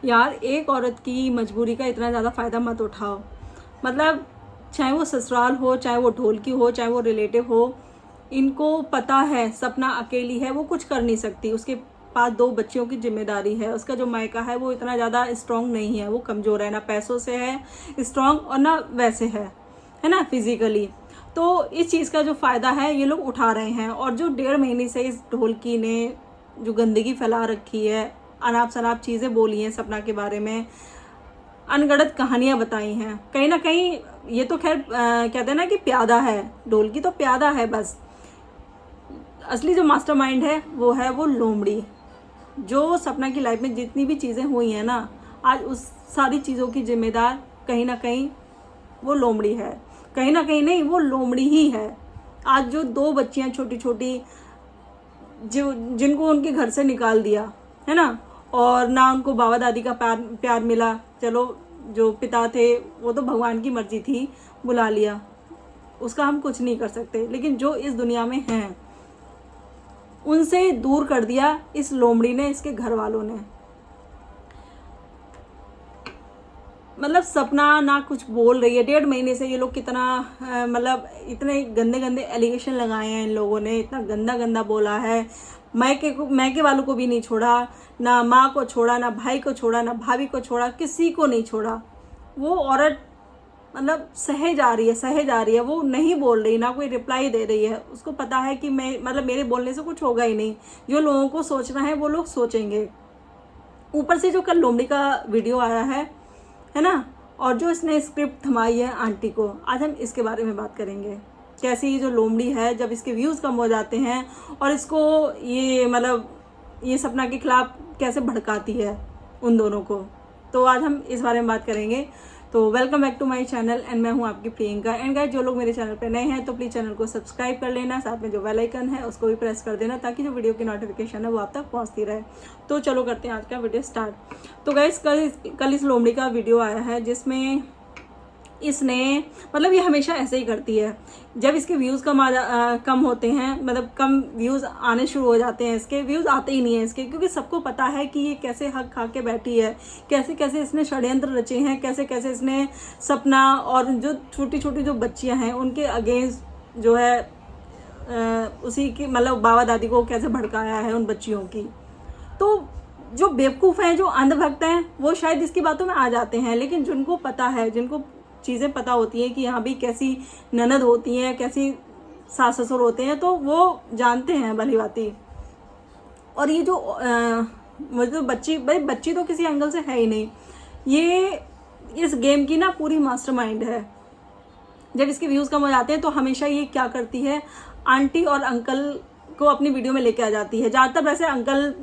यार एक औरत की मजबूरी का इतना ज़्यादा फ़ायदा मत उठाओ। मतलब चाहे वो ससुराल हो, चाहे वो ढोलकी हो, चाहे वो रिलेटिव हो, इनको पता है सपना अकेली है, वो कुछ कर नहीं सकती। उसके पास 2 बच्चियों की जिम्मेदारी है। उसका जो मायका है वो इतना ज़्यादा स्ट्रांग नहीं है, वो कमज़ोर है, ना पैसों से है स्ट्रांग और ना वैसे है ना फिजिकली। तो इस चीज़ का जो फ़ायदा है ये लोग उठा रहे हैं। और जो 1.5 महीने से इस ढोलकी ने जो गंदगी फैला रखी है, अनाप शनाप चीज़ें बोली हैं सपना के बारे में, अनगढ़ंत कहानियां बताई हैं, कहीं ना कहीं ये तो खैर कहते हैं ना कि प्यादा है, ढोलकी तो प्यादा है बस। असली जो मास्टरमाइंड है वो लोमड़ी। जो सपना की लाइफ में जितनी भी चीज़ें हुई हैं ना, आज उस सारी चीज़ों की जिम्मेदार कहीं ना कहीं वो लोमड़ी है। कहीं ना कहीं नहीं, वो लोमड़ी ही है। आज जो 2 बच्चियां छोटी छोटी जो जिनको उनके घर से निकाल दिया है ना, और ना उनको बाबा दादी का प्यार मिला। चलो जो पिता थे वो तो भगवान की मर्जी थी, बुला लिया, उसका हम कुछ नहीं कर सकते। लेकिन जो इस दुनिया में हैं उनसे दूर कर दिया इस लोमड़ी ने, इसके घर वालों ने। मतलब सपना ना कुछ बोल रही है। 1.5 महीने से ये लोग कितना मतलब इतने गंदे गंदे एलिगेशन लगाए हैं इन लोगों ने, इतना गंदा गंदा बोला है। मैके वालों को भी नहीं छोड़ा, ना माँ को छोड़ा, ना भाई को छोड़ा, ना भाभी को छोड़ा, किसी को नहीं छोड़ा। वो औरत मतलब सहे जा रही है, वो नहीं बोल रही, ना कोई रिप्लाई दे रही है। उसको पता है कि मैं मतलब मेरे बोलने से कुछ होगा ही नहीं, जो लोगों को सोचना है वो लोग सोचेंगे। ऊपर से जो कल लोमड़ी का वीडियो आया है ना, और जो इसने स्क्रिप्ट थमाई है आंटी को, आज हम इसके बारे में बात करेंगे। कैसे ये जो लोमड़ी है, जब इसके व्यूज़ कम हो जाते हैं और इसको ये मतलब ये सपना के खिलाफ कैसे भड़काती है उन दोनों को, तो आज हम इस बारे में बात करेंगे। तो welcome back to my channel and मैं हूं आपकी प्रियंका। एंड गाइस, जो लोग मेरे चैनल पर नए हैं तो प्लीज़ चैनल को सब्सक्राइब कर लेना, साथ में जो बेल आइकन है उसको भी प्रेस कर देना, ताकि जो वीडियो की नोटिफिकेशन है वो आप तक पहुंचती रहे। तो चलो करते हैं आज का वीडियो स्टार्ट। तो गाइस, कल इस लोमड़ी का वीडियो आया है जिसमें इसने मतलब ये हमेशा ऐसे ही करती है। जब इसके व्यूज़ कम होते हैं, मतलब कम व्यूज़ आने शुरू हो जाते हैं, इसके व्यूज़ आते ही नहीं है इसके, क्योंकि सबको पता है कि ये कैसे हक खा के बैठी है, कैसे कैसे इसने षड्यंत्र रचे हैं, कैसे कैसे इसने सपना और जो छोटी छोटी जो बच्चियां हैं उनके अगेंस्ट जो है उसी की मतलब बाबा दादी को कैसे भड़काया है उन बच्चियों की। तो जो बेवकूफ़ हैं, जो अंधभक्त हैं, वो शायद इसकी बातों में आ जाते हैं, लेकिन जिनको पता है, जिनको चीज़ें पता होती हैं कि यहाँ भी कैसी ननद होती हैं, कैसी सास ससुर होते हैं, तो वो जानते हैं भली भांति। और ये जो मतलब बच्ची तो किसी एंगल से है ही नहीं, ये इस गेम की ना पूरी मास्टरमाइंड है। जब इसके व्यूज़ कम हो जाते हैं तो हमेशा ये क्या करती है, आंटी और अंकल को अपनी वीडियो में लेके आ जाती है। ज़्यादातर वैसे अंकल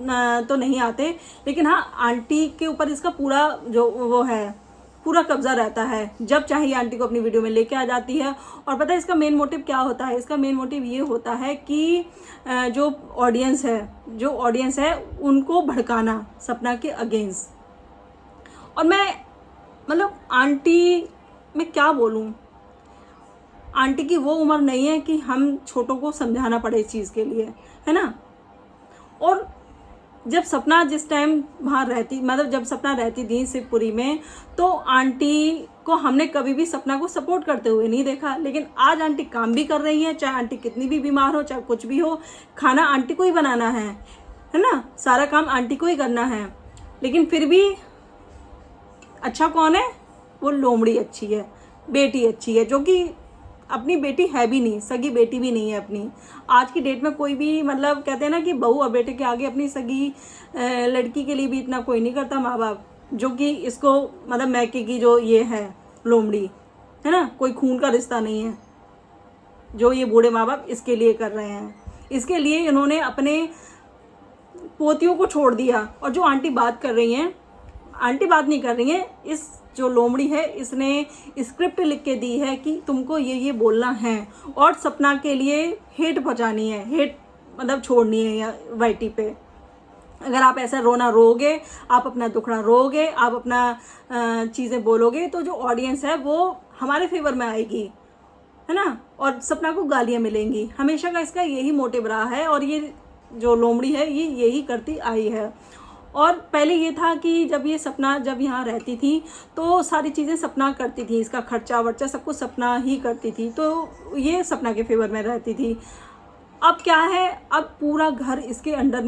तो नहीं आते, लेकिन हाँ आंटी के ऊपर इसका पूरा जो वो है, पूरा कब्जा रहता है। जब चाहिए आंटी को अपनी वीडियो में लेके आ जाती है। और पता है इसका मेन मोटिव क्या होता है? इसका मेन मोटिव ये होता है कि जो ऑडियंस है उनको भड़काना सपना के अगेंस्ट। और मैं मतलब आंटी मैं क्या बोलूँ, आंटी की वो उम्र नहीं है कि हम छोटों को समझाना पड़े इस चीज़ के लिए, है ना। और जब सपना जिस टाइम वहाँ रहती, मतलब जब सपना रहती थी शिवपुरी में, तो आंटी को हमने कभी भी सपना को सपोर्ट करते हुए नहीं देखा। लेकिन आज आंटी काम भी कर रही है, चाहे आंटी कितनी भी बीमार हो, चाहे कुछ भी हो, खाना आंटी को ही बनाना है ना, सारा काम आंटी को ही करना है। लेकिन फिर भी अच्छा कौन है? वो लोमड़ी अच्छी है, बेटी अच्छी है, जो कि अपनी बेटी है भी नहीं, सगी बेटी भी नहीं है अपनी। आज की डेट में कोई भी मतलब कहते हैं ना कि बहू और बेटे के आगे अपनी सगी लड़की के लिए भी इतना कोई नहीं करता माँ बाप, जो कि इसको मतलब मैके की जो ये है लोमड़ी, है ना, कोई खून का रिश्ता नहीं है जो ये बूढ़े माँ बाप इसके लिए कर रहे हैं। इसके लिए इन्होंने अपने पोतियों को छोड़ दिया। और जो आंटी बात कर रही हैं, आंटी बात नहीं कर रही हैं, इस जो लोमड़ी है इसने स्क्रिप्ट लिख के दी है कि तुमको ये बोलना है और सपना के लिए हेट पहुंचानी है, हेट मतलब छोड़नी है या वाईटी पे। अगर आप ऐसा रोना रोगे, आप अपना दुखड़ा रोगे, आप अपना चीज़ें बोलोगे, तो जो ऑडियंस है वो हमारे फेवर में आएगी, है ना, और सपना को गालियाँ मिलेंगी। हमेशा का इसका यही मोटिव रहा है और ये जो लोमड़ी है ये यही करती आई है। और पहले ये था कि जब ये सपना जब यहाँ रहती थी तो सारी चीज़ें सपना करती थी, इसका खर्चा वर्चा सब कुछ सपना ही करती थी, तो ये सपना के फेवर में रहती थी। अब क्या है, अब पूरा घर इसके अंडर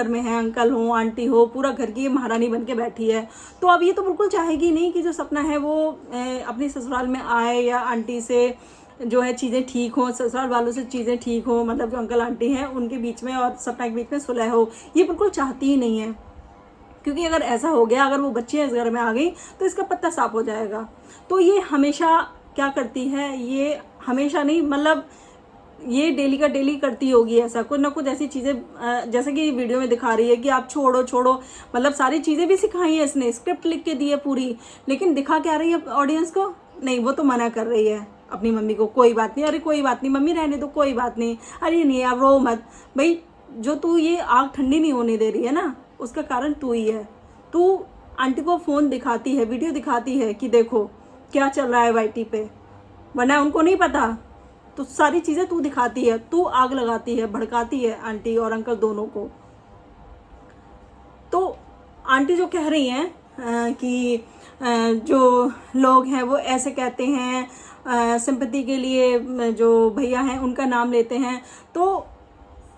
में है, अंकल हो आंटी हो, पूरा घर की महारानी बन के बैठी है। तो अब ये तो बिल्कुल चाहेगी नहीं कि जो सपना है वो अपने ससुराल में आए या आंटी से जो है चीज़ें ठीक हो, ससुराल वालों से चीज़ें ठीक हो, मतलब जो अंकल आंटी हैं उनके बीच में और सपना के बीच में सुलह हो, ये बिल्कुल चाहती ही नहीं है। क्योंकि अगर ऐसा हो गया, अगर वो बच्चियाँ इस घर में आ गई तो इसका पत्ता साफ हो जाएगा। तो ये हमेशा क्या करती है, ये हमेशा नहीं, मतलब ये डेली का डेली करती होगी ऐसा कुछ ना कुछ ऐसी चीज़ें, जैसे कि वीडियो में दिखा रही है कि आप छोड़ो छोड़ो, मतलब सारी चीज़ें भी सिखाई है इसने, स्क्रिप्ट लिख के दी है पूरी, लेकिन दिखा क्या रही है ऑडियंस को, नहीं वो तो मना कर रही है अपनी मम्मी को, कोई बात नहीं, अरे कोई बात नहीं मम्मी रहने दो, कोई बात नहीं, अरे नहीं आप रो मत भाई, जो तू ये आग ठंडी नहीं होने दे रही है ना, उसका कारण तू ही है। तू आंटी को फ़ोन दिखाती है, वीडियो दिखाती है कि देखो क्या चल रहा है वाईटी पे, वरना उनको नहीं पता, तो सारी चीज़ें तू दिखाती है, तू आग लगाती है, भड़काती है आंटी और अंकल दोनों को। तो आंटी जो कह रही हैं कि जो लोग हैं वो ऐसे कहते हैं, सिंपैथी के लिए जो भैया हैं उनका नाम लेते हैं, तो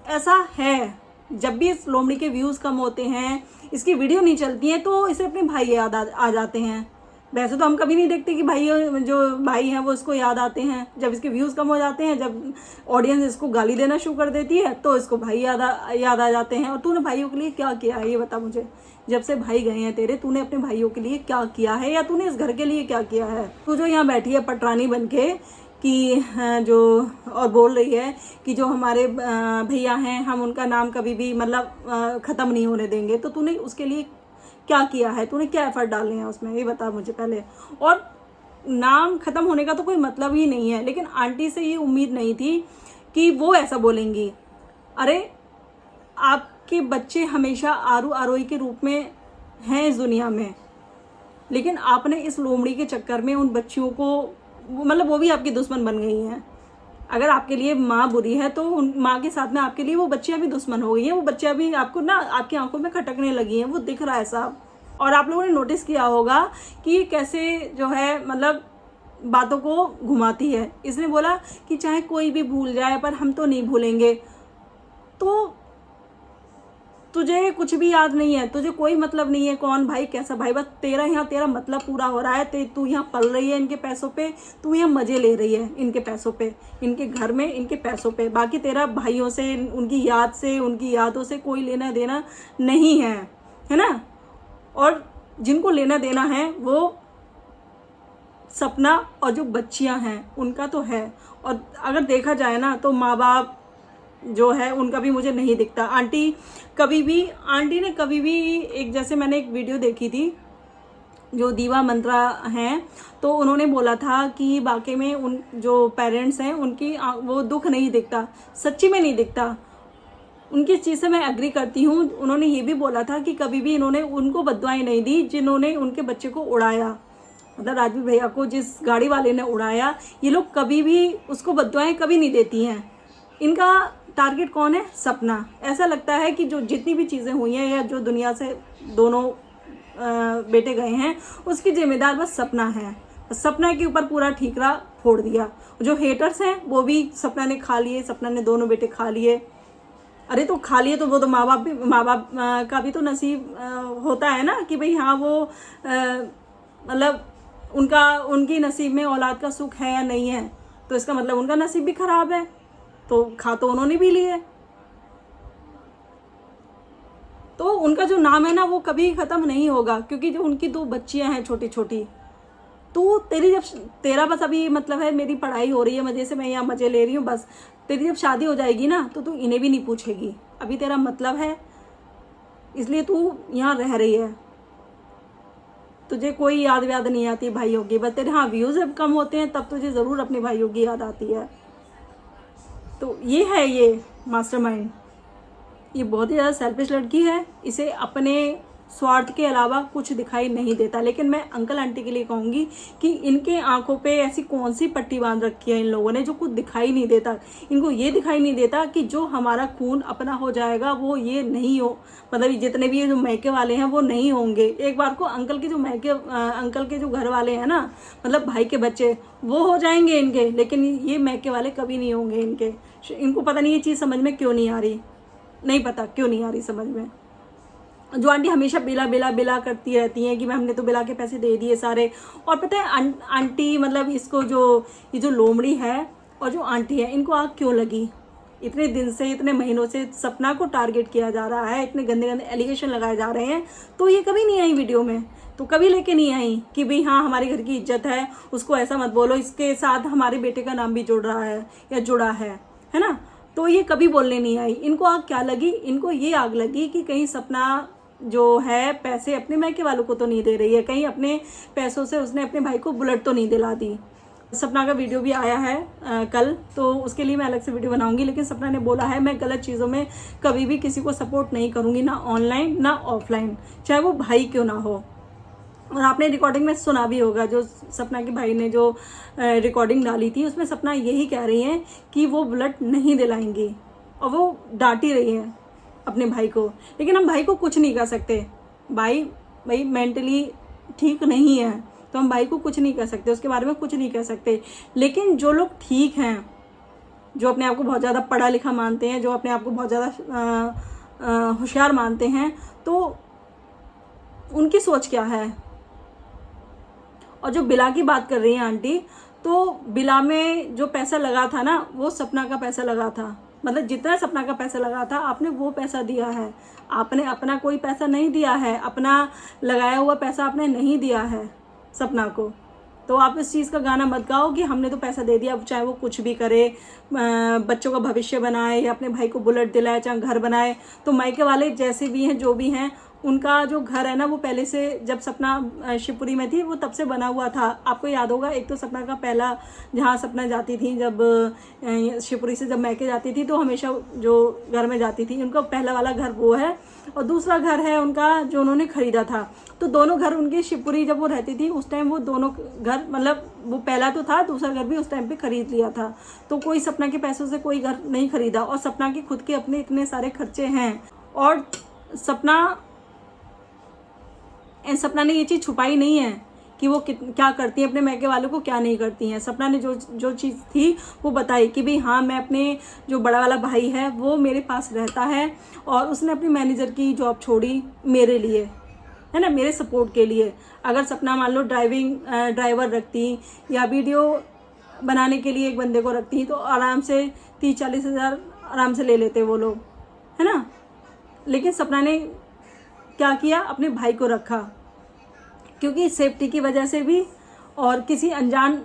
ऐसा है जब भी इस लोमड़ी के व्यूज़ कम होते हैं, इसकी वीडियो नहीं चलती है, तो इसे अपने भाई याद आ जाते हैं। वैसे तो हम कभी नहीं देखते कि भाई जो भाई हैं वो इसको याद आते हैं, जब इसके व्यूज़ कम हो जाते हैं, जब ऑडियंस इसको गाली देना शुरू कर देती है तो इसको भाई याद आ जाते हैं। और तूने भाइयों के लिए क्या किया है ये बता मुझे, जब से भाई गए हैं तेरे, तूने अपने भाइयों के लिए क्या किया है, या तूने इस घर के लिए क्या किया है? तू जो यहाँ बैठी है पटरानी बन के कि जो और बोल रही है कि जो हमारे भैया हैं हम उनका नाम कभी भी मतलब ख़त्म नहीं होने देंगे, तो तूने उसके लिए क्या किया है, तूने क्या एफर्ट डाले हैं उसमें, ये बता मुझे पहले। और नाम ख़त्म होने का तो कोई मतलब ही नहीं है, लेकिन आंटी से ये उम्मीद नहीं थी कि वो ऐसा बोलेंगी। अरे आपके बच्चे हमेशा आरू आरोही के रूप में हैं इस दुनिया में, लेकिन आपने इस लोमड़ी के चक्कर में उन बच्चियों को, मतलब वो भी आपकी दुश्मन बन गई हैं। अगर आपके लिए माँ बुरी है तो उन माँ के साथ में आपके लिए वो बच्चियाँ भी दुश्मन हो गई हैं, वो बच्चियाँ भी आपको ना आपकी आंखों में खटकने लगी हैं, वो दिख रहा है साहब। और आप लोगों ने नोटिस किया होगा कि कैसे जो है मतलब बातों को घुमाती है। इसने बोला कि चाहे कोई भी भूल जाए पर हम तो नहीं भूलेंगे, तो तुझे कुछ भी याद नहीं है, तुझे कोई मतलब नहीं है कौन भाई कैसा भाई, बस तेरा यहाँ तेरा मतलब पूरा हो रहा है, तू यहाँ पल रही है इनके पैसों पे, तू यहाँ मज़े ले रही है इनके पैसों पे, इनके घर में इनके पैसों पे, बाकी तेरा भाइयों से उनकी याद से उनकी यादों से कोई लेना देना नहीं है ना। और जिनको लेना देना है वो सपना और जो बच्चियाँ हैं उनका तो है। और अगर देखा जाए ना तो माँ बाप जो है उनका भी मुझे नहीं दिखता। आंटी ने कभी भी एक, जैसे मैंने एक वीडियो देखी थी जो दीवा मंत्रा हैं, तो उन्होंने बोला था कि वाकई में उन जो पेरेंट्स हैं उनकी वो दुख नहीं दिखता, सच्ची में नहीं दिखता। उनकी चीज़ से मैं एग्री करती हूँ। उन्होंने ये भी बोला था कि कभी भी इन्होंने उनको बद्दुआएं नहीं दी जिन्होंने उनके बच्चे को उड़ाया, मतलब राजवीर भैया को जिस गाड़ी वाले ने उड़ाया, ये लोग कभी भी उसको बद्दुआएं कभी नहीं देती हैं। इनका टारगेट कौन है? सपना। ऐसा लगता है कि जो जितनी भी चीज़ें हुई हैं या जो दुनिया से दोनों बेटे गए हैं उसकी जिम्मेदार बस सपना है। सपना के ऊपर पूरा ठीकरा फोड़ दिया। जो हेटर्स हैं वो भी सपना ने खा लिए, सपना ने दोनों बेटे खा लिए। अरे तो खा लिए तो वो तो माँ बाप का भी तो नसीब होता है ना कि भाई हाँ वो मतलब उनकी नसीब में औलाद का सुख है या नहीं है, तो इसका मतलब उनका नसीब भी खराब है, तो खा तो उन्होंने भी लिए। तो उनका जो नाम है ना वो कभी ख़त्म नहीं होगा, क्योंकि जो उनकी 2 बच्चियां हैं छोटी छोटी, तो तेरा बस अभी मतलब है मेरी पढ़ाई हो रही है मज़े से, मैं यहाँ मज़े ले रही हूँ, बस तेरी जब शादी हो जाएगी ना तो तू इन्हें भी नहीं पूछेगी। अभी तेरा मतलब है इसलिए तू यहाँ रह रही है, तुझे कोई याद नहीं आती भाइयों की, बस तेरे हाँ व्यूज़ जब कम होते हैं तब तुझे ज़रूर अपने भाइयों की याद आती है। तो ये है ये मास्टरमाइंड, ये बहुत ही ज़्यादा सेल्फिश लड़की है। इसे अपने स्वार्थ के अलावा कुछ दिखाई नहीं देता। लेकिन मैं अंकल आंटी के लिए कहूँगी कि इनके आंखों पे ऐसी कौन सी पट्टी बांध रखी है इन लोगों ने जो कुछ दिखाई नहीं देता। इनको ये दिखाई नहीं देता कि जो हमारा खून अपना हो जाएगा वो ये नहीं हो, मतलब जितने भी ये जो मैके वाले हैं वो नहीं होंगे। एक बार को अंकल के जो अंकल के जो घर वाले हैं ना, मतलब भाई के बच्चे, वो हो जाएंगे इनके, लेकिन ये मैके वाले कभी नहीं होंगे इनके। इनको पता नहीं ये चीज़ समझ में क्यों नहीं आ रही, नहीं पता क्यों नहीं आ रही समझ में। जो आंटी हमेशा बिला बिला बिला करती रहती हैं कि मैं हमने तो बिला के पैसे दे दिए सारे। और पता है आंटी मतलब इसको ये जो लोमड़ी है और जो आंटी है, इनको आग क्यों लगी? इतने दिन से, इतने महीनों से सपना को टारगेट किया जा रहा है, इतने गंदे गंदे एलिगेशन लगाए जा रहे हैं, तो ये कभी नहीं आई वीडियो में, तो कभी लेके नहीं आई कि भाई हाँ हमारे घर की इज्जत है, उसको ऐसा मत बोलो, इसके साथ हमारे बेटे का नाम भी जुड़ रहा है या जुड़ा है ना। तो ये कभी बोलने नहीं आई। इनको आग क्या लगी? इनको ये आग लगी कि कहीं सपना जो है पैसे अपने मैके वालों को तो नहीं दे रही है, कहीं अपने पैसों से उसने अपने भाई को बुलेट तो नहीं दिला दी। सपना का वीडियो भी आया है कल, तो उसके लिए मैं अलग से वीडियो बनाऊंगी। लेकिन सपना ने बोला है मैं गलत चीज़ों में कभी भी किसी को सपोर्ट नहीं करूंगी, ना ऑनलाइन ना ऑफलाइन, चाहे वो भाई क्यों ना हो। और आपने रिकॉर्डिंग में सुना भी होगा, जो सपना के भाई ने जो रिकॉर्डिंग डाली थी उसमें सपना यही कह रही हैं कि वो बुलेट नहीं दिलाएंगी, और वो डांट ही रही है अपने भाई को। लेकिन हम भाई को कुछ नहीं कर सकते, भाई मेंटली ठीक नहीं है, तो हम भाई को कुछ नहीं कर सकते, उसके बारे में कुछ नहीं कह सकते। लेकिन जो लोग ठीक हैं, जो अपने आप को बहुत ज़्यादा पढ़ा लिखा मानते हैं, जो अपने आप को बहुत ज़्यादा होशियार मानते हैं, तो उनकी सोच क्या है। और जो बिला की बात कर रही हैं आंटी, तो बिला में जो पैसा लगा था ना, वो सपना का पैसा लगा था। मतलब जितना सपना का पैसा लगा था आपने वो पैसा दिया है, आपने अपना कोई पैसा नहीं दिया है, अपना लगाया हुआ पैसा आपने नहीं दिया है सपना को। तो आप इस चीज़ का गाना मत गाओ कि हमने तो पैसा दे दिया, चाहे वो कुछ भी करे, बच्चों का भविष्य बनाए या अपने भाई को बुलेट दिलाए, चाहे घर बनाए। तो मायके वाले जैसे भी हैं, जो भी हैं, उनका जो घर है ना, वो पहले से जब सपना शिवपुरी में थी वो तब से बना हुआ था। आपको याद होगा, एक तो सपना का पहला जहाँ सपना जाती थी, जब शिवपुरी से जब मैके जाती थी, तो हमेशा जो घर में जाती थी, उनका पहला वाला घर वो है। और दूसरा घर है उनका जो उन्होंने खरीदा था। तो दोनों घर उनके शिवपुरी जब वो रहती थी उस टाइम, वो दोनों घर, मतलब वो पहला तो था, दूसरा घर भी उस टाइम पे खरीद लिया था। तो कोई सपना के पैसों से कोई घर नहीं खरीदा। और सपना के खुद के अपने इतने सारे खर्चे हैं। और सपना ने ये चीज़ छुपाई नहीं है कि वो क्या करती हैं, अपने मैके वालों को क्या नहीं करती हैं। सपना ने जो चीज़ थी वो बताई कि भाई हाँ, मैं अपने जो बड़ा वाला भाई है वो मेरे पास रहता है, और उसने अपनी मैनेजर की जॉब छोड़ी मेरे लिए, है ना, मेरे सपोर्ट के लिए। अगर सपना मान लो ड्राइवर रखती या वीडियो बनाने के लिए एक बंदे को रखती, तो आराम से 30-40 हज़ार आराम से ले लेते वो लोग, है ना। लेकिन सपना ने क्या किया, अपने भाई को रखा, क्योंकि सेफ्टी की वजह से भी, और किसी अनजान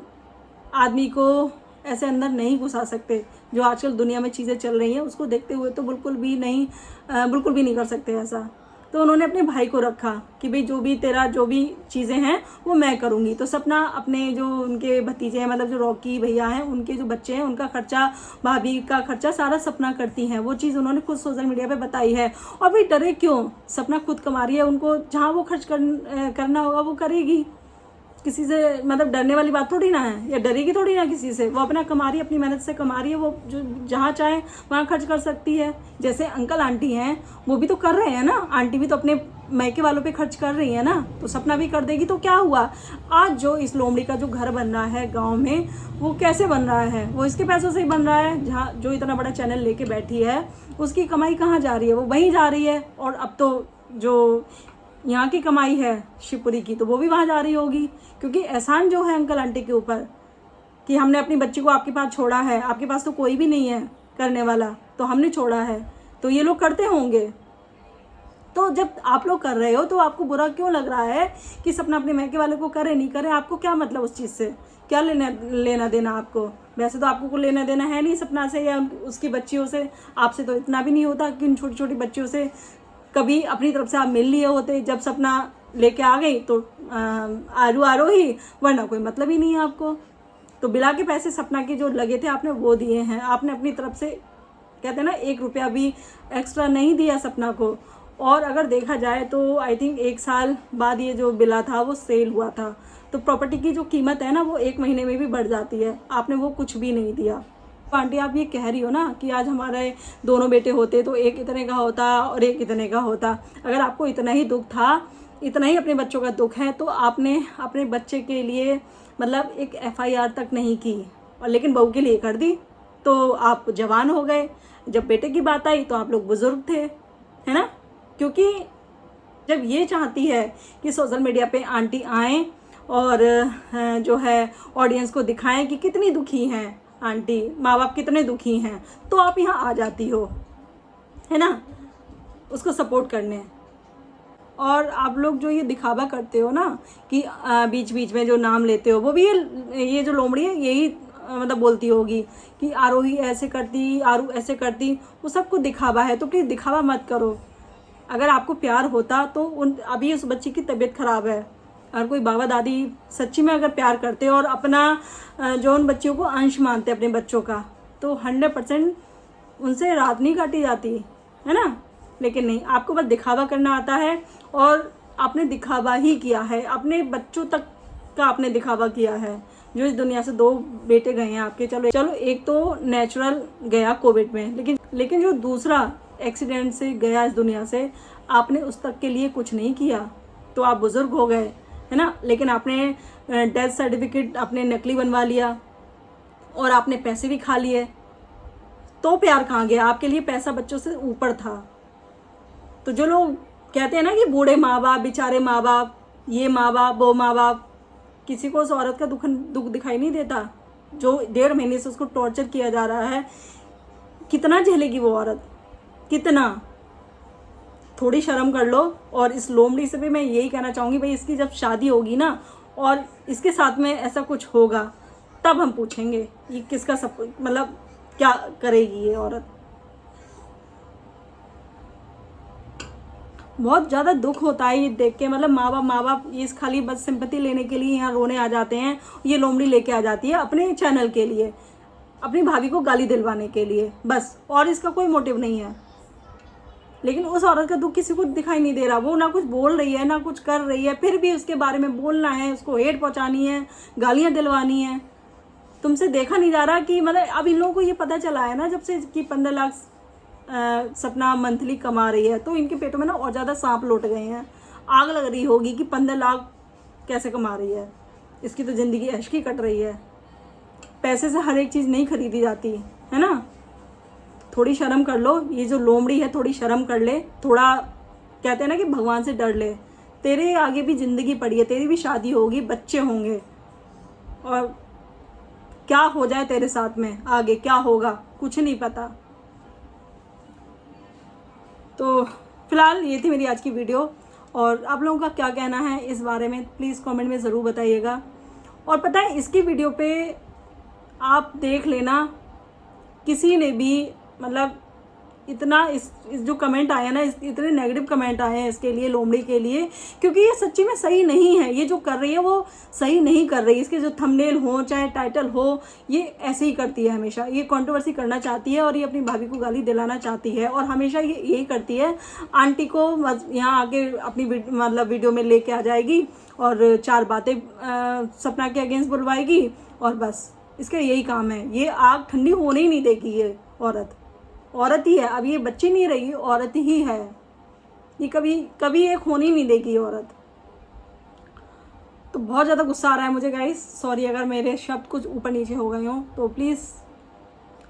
आदमी को ऐसे अंदर नहीं घुसा सकते। जो आजकल दुनिया में चीज़ें चल रही हैं उसको देखते हुए तो बिल्कुल भी नहीं कर सकते ऐसा। तो उन्होंने अपने भाई को रखा कि भाई जो भी चीज़ें हैं वो मैं करूँगी। तो सपना अपने जो उनके भतीजे हैं, मतलब जो रॉकी भैया हैं, उनके जो बच्चे हैं, उनका खर्चा, भाभी का खर्चा सारा सपना करती हैं। वो चीज़ उन्होंने खुद सोशल मीडिया पे बताई है। और भाई डरे क्यों, सपना खुद कमा रही है, उनको जहाँ वो खर्च करना होगा वो करेगी। किसी से मतलब डरने वाली बात थोड़ी ना है, या डरेगी थोड़ी ना किसी से। वो अपना कमा रही है, अपनी मेहनत से कमा रही है, वो जो जहाँ चाहे वहाँ खर्च कर सकती है। जैसे अंकल आंटी हैं वो भी तो कर रहे हैं ना, आंटी भी तो अपने मैके वालों पे खर्च कर रही है ना, तो सपना भी कर देगी। तो क्या हुआ, आज जो इस लोमड़ी का जो घर बन रहा है गाँव में, वो कैसे बन रहा है, वो इसके पैसों से ही बन रहा है। जहाँ जो इतना बड़ा चैनल लेके बैठी है उसकी कमाई कहाँ जा रही है, वो वहीं जा रही है। और अब तो जो यहाँ की कमाई है शिवपुरी की, तो वो भी वहाँ जा रही होगी। क्योंकि एहसान जो है अंकल आंटी के ऊपर कि हमने अपनी बच्ची को आपके पास छोड़ा है, आपके पास तो कोई भी नहीं है करने वाला, तो हमने छोड़ा है, तो ये लोग करते होंगे। तो जब आप लोग कर रहे हो तो आपको बुरा क्यों लग रहा है कि सपना अपने मैके वाले को करे नहीं करे? आपको क्या मतलब उस चीज़ से, क्या लेना देना आपको? वैसे तो आपको कोई लेना देना है नहीं सपना से या उसकी बच्चियों से। आपसे तो इतना भी नहीं होता कि उन छोटी छोटी बच्चियों से कभी अपनी तरफ से आप मिल लिए होते। जब सपना लेके आ गई तो आरो ही, वरना कोई मतलब ही नहीं है आपको। तो बिला के पैसे सपना के जो लगे थे आपने वो दिए हैं। आपने अपनी तरफ से, कहते हैं ना, 1 रुपया भी एक्स्ट्रा नहीं दिया सपना को। और अगर देखा जाए तो आई थिंक 1 साल बाद ये जो विला था वो सेल हुआ था। तो प्रॉपर्टी की जो कीमत है ना वो 1 महीने में भी बढ़ जाती है। आपने वो कुछ भी नहीं दिया। तो आंटी आप ये कह रही हो ना कि आज हमारे दोनों बेटे होते तो एक इतने का होता और एक इतने का होता। अगर आपको इतना ही दुख था, इतना ही अपने बच्चों का दुख है, तो आपने अपने बच्चे के लिए मतलब एक FIR तक नहीं की, और लेकिन बहू के लिए कर दी। तो आप जवान हो गए। जब बेटे की बात आई तो आप लोग बुजुर्ग थे, है ना। क्योंकि जब ये चाहती है कि सोशल मीडिया पे आंटी आएँ और जो है ऑडियंस को दिखाएं कि कितनी दुखी हैं आंटी, माँ बाप कितने दुखी हैं, तो आप यहाँ आ जाती हो, है ना, उसको सपोर्ट करने। और आप लोग जो ये दिखावा करते हो ना कि बीच बीच में जो नाम लेते हो, वो भी ये जो लोमड़ी है यही मतलब बोलती होगी कि आरोही ऐसे करती, आरू ऐसे करती, वो सब कुछ दिखावा है। तो प्लीज़ दिखावा मत करो। अगर आपको प्यार होता तो अभी उस बच्ची की तबीयत ख़राब है, और कोई बाबा दादी सच्ची में अगर प्यार करते और अपना जो उन बच्चियों को अंश मानते अपने बच्चों का, तो 100% उनसे रात नहीं काटी जाती, है ना। लेकिन नहीं, आपको बस दिखावा करना आता है, और आपने दिखावा ही किया है। अपने बच्चों तक का आपने दिखावा किया है। जो इस दुनिया से 2 बेटे गए हैं आपके, चलो एक तो नेचुरल गया कोविड में, लेकिन जो दूसरा एक्सीडेंट से गया इस दुनिया से, आपने उस तक के लिए कुछ नहीं किया। तो आप बुजुर्ग हो गए, है ना, लेकिन आपने डेथ सर्टिफिकेट आपने नकली बनवा लिया और आपने पैसे भी खा लिए। तो प्यार कहाँ गया? आपके लिए पैसा बच्चों से ऊपर था। तो जो लोग कहते हैं ना कि बूढ़े माँ बाप, बेचारे माँ बाप, ये माँ बाप, वो माँ बाप, किसी को उस औरत का दुख दिखाई नहीं देता जो 1.5 महीने से उसको टॉर्चर किया जा रहा है। कितना झेलेगी वो औरत, कितना? थोड़ी शर्म कर लो। और इस लोमड़ी से भी मैं यही कहना चाहूँगी, भाई इसकी जब शादी होगी ना और इसके साथ में ऐसा कुछ होगा, तब हम पूछेंगे ये किसका सब मतलब क्या करेगी ये औरत। बहुत ज़्यादा दुख होता है ये देख के। मतलब माँ बाप ये खाली बस सिंपैथी लेने के लिए यहाँ रोने आ जाते हैं। ये लोमड़ी लेके आ जाती है अपने चैनल के लिए, अपनी भाभी को गाली दिलवाने के लिए बस, और इसका कोई मोटिव नहीं है। लेकिन उस औरत का दुख किसी को दिखाई नहीं दे रहा। वो ना कुछ बोल रही है, ना कुछ कर रही है, फिर भी उसके बारे में बोलना है, उसको हेट पहुंचानी है, गालियां दिलवानी है। तुमसे देखा नहीं जा रहा कि मतलब अब इन लोगों को ये पता चला है ना जब से कि 15 लाख सपना मंथली कमा रही है, तो इनके पेटों में ना और ज़्यादा सांप लौट गए हैं। आग लग रही होगी कि 15 लाख कैसे कमा रही है। इसकी तो ज़िंदगी ऐश की कट रही है। पैसे से हर एक चीज़ नहीं खरीदी जाती, है ना। थोड़ी शर्म कर लो। ये जो लोमड़ी है थोड़ी शर्म कर ले। थोड़ा कहते हैं ना कि भगवान से डर ले। तेरे आगे भी ज़िंदगी पड़ी है, तेरी भी शादी होगी, बच्चे होंगे, और क्या हो जाए तेरे साथ में आगे क्या होगा कुछ नहीं पता। तो फिलहाल ये थी मेरी आज की वीडियो, और आप लोगों का क्या कहना है इस बारे में प्लीज़ कमेंट में ज़रूर बताइएगा। और पता है इसकी वीडियो पे आप देख लेना, किसी ने भी मतलब इतना इस जो कमेंट आया ना, इतने नेगेटिव कमेंट आए हैं इसके लिए, लोमड़ी के लिए, क्योंकि ये सच्ची में सही नहीं है। ये जो कर रही है वो सही नहीं कर रही। इसके जो थंबनेल हो चाहे टाइटल हो, ये ऐसे ही करती है हमेशा। ये कंट्रोवर्सी करना चाहती है और ये अपनी भाभी को गाली दिलाना चाहती है, और हमेशा ये यही करती है। आंटी को यहाँ आके अपनी मतलब वीडियो में लेके आ जाएगी और 4 बातें सपना के अगेंस्ट बुलवाएगी, और बस इसका यही काम है। ये आग ठंडी होने ही नहीं देगी। ये औरत ही है। अब ये बच्ची नहीं रही, औरत ही है। ये कभी एक होने नहीं देगी औरत। तो बहुत ज़्यादा गुस्सा आ रहा है मुझे गाइस। सॉरी अगर मेरे शब्द कुछ ऊपर नीचे हो गए हों। तो प्लीज़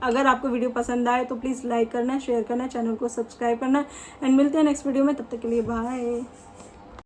अगर आपको वीडियो पसंद आए तो प्लीज़ लाइक करना, शेयर करना, चैनल को सब्सक्राइब करना, एंड मिलते हैं नेक्स्ट वीडियो में। तब तक के लिए बाय।